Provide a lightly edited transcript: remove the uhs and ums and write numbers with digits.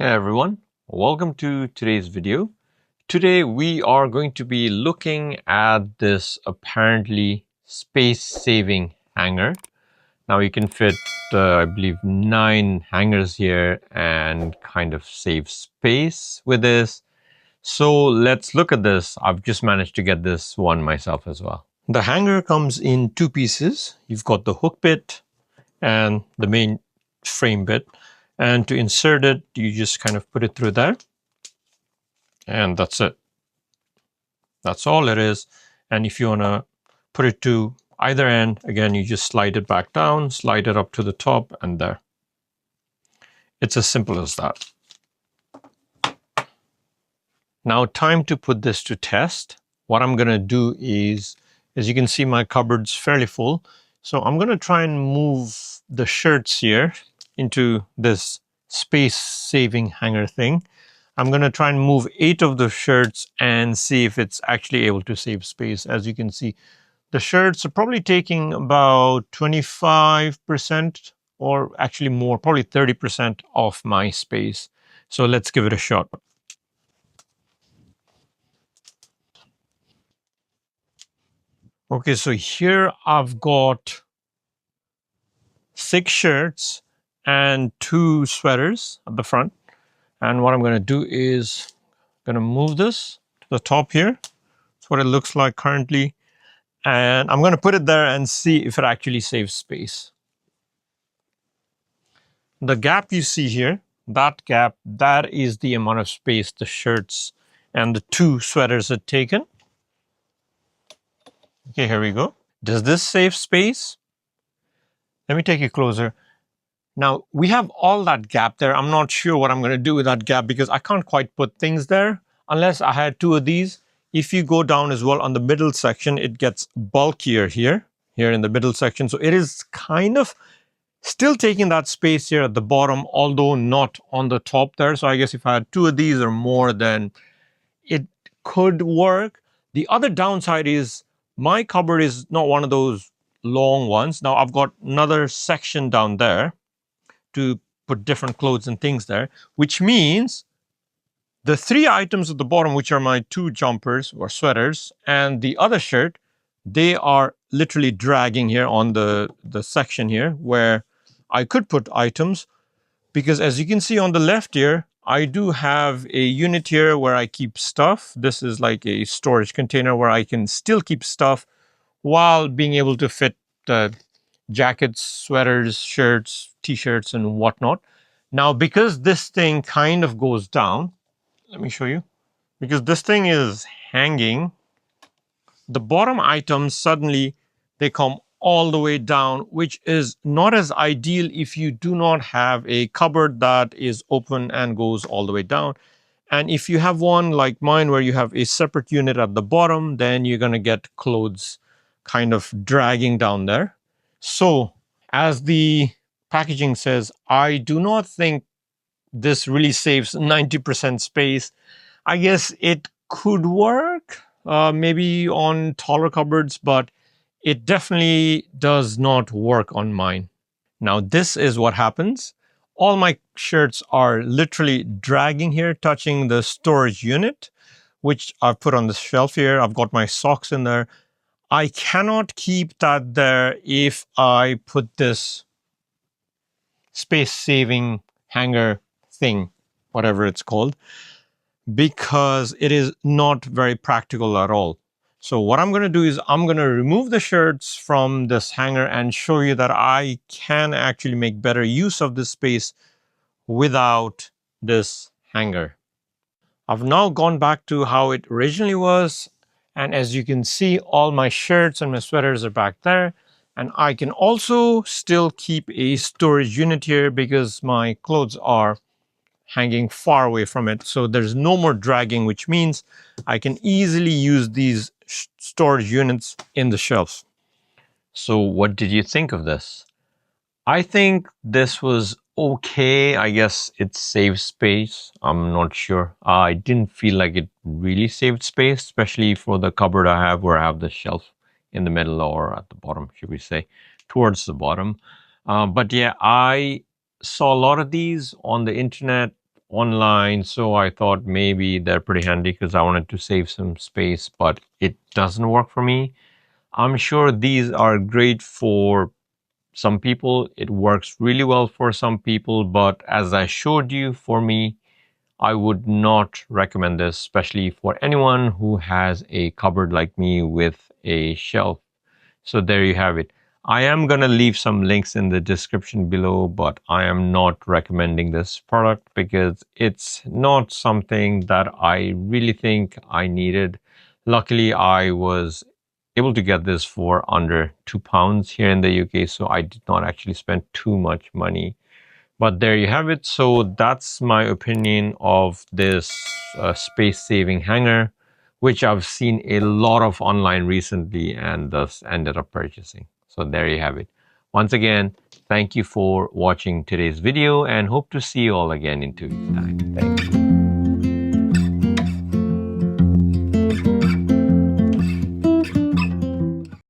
Hey everyone, welcome to today's video. Today we are going to be looking at this apparently space-saving hanger. Now you can fit, I believe, 9 hangers here and kind of save space with this. So let's look at this. I've just managed to get this one myself as well. The hanger comes in 2 pieces. You've got the hook bit and the main frame bit. And to insert it, you just kind of put it through there. And that's it. That's all it is. And if you want to put it to either end, again, you just slide it back down, slide it up to the top, and there. It's as simple as that. Now, time to put this to test. What I'm going to do is, as you can see, my cupboard's fairly full. So I'm going to try and move the shirts here into this space-saving hanger thing. I'm going to try and move 8 of the shirts and see if it's actually able to save space. As you can see, the shirts are probably taking about 25% or actually more, probably 30% of my space. So let's give it a shot. Okay, so here I've got 6 shirts and 2 sweaters at the front. And what I'm going to do is I'm going to move this to the top here. That's what it looks like currently. And I'm going to put it there and see if it actually saves space. The gap you see here, that gap, that is the amount of space the shirts and the 2 sweaters had taken. Okay, here we go. Does this save space? Let me take you closer. Now, we have all that gap there. I'm not sure what I'm going to do with that gap because I can't quite put things there unless I had 2 of these. If you go down as well on the middle section, it gets bulkier here in the middle section. So it is kind of still taking that space here at the bottom, although not on the top there. So I guess if I had 2 of these or more, then it could work. The other downside is my cupboard is not one of those long ones. Now I've got another section down there to put different clothes and things there, which means the 3 items at the bottom, which are my 2 jumpers or sweaters and the other shirt, they are literally dragging here on the section here where I could put items, because as you can see on the left here, I do have a unit here where I keep stuff. This is like a storage container where I can still keep stuff while being able to fit the jackets, sweaters, shirts, t-shirts, and whatnot. Now, because this thing kind of goes down, let me show you. Because this thing is hanging, the bottom items suddenly, they come all the way down, which is not as ideal if you do not have a cupboard that is open and goes all the way down. And if you have one like mine where you have a separate unit at the bottom, then you're going to get clothes kind of dragging down there. So as the packaging says, I do not think this really saves 90% space. I guess it could work maybe on taller cupboards, but it definitely does not work on mine. Now this is what happens. All my shirts are literally dragging here, touching the storage unit, which I've put on the shelf here. I've got my socks in there. I cannot keep that there if I put this space-saving hanger thing, whatever it's called, because it is not very practical at all. So what I'm going to do is I'm going to remove the shirts from this hanger and show you that I can actually make better use of this space without this hanger. I've now gone back to how it originally was. And as you can see, all my shirts and my sweaters are back there. And I can also still keep a storage unit here because my clothes are hanging far away from it. So there's no more dragging, which means I can easily use these storage units in the shelves. So what did you think of this? I think this was okay. I guess it saves space. I'm not sure. I didn't feel like it really saved space, especially for the cupboard I have where I have the shelf in the middle or at the bottom, should we say, towards the bottom. But yeah, I saw a lot of these on the internet online, so I thought maybe they're pretty handy because I wanted to save some space, but it doesn't work for me. I'm sure these are great for some people. It works really well for some people, but as I showed you, for me, I would not recommend this, especially for anyone who has a cupboard like me with a shelf. So there you have it. I am going to leave some links in the description below, but I am not recommending this product because it's not something that I really think I needed. Luckily, I was able to get this for under £2 here in the UK, so I did not actually spend too much money. But there you have it. So that's my opinion of this space-saving hanger, which I've seen a lot of online recently and thus ended up purchasing. So there you have it. Once again, thank you for watching today's video and hope to see you all again in 2 weeks' time. Thank you.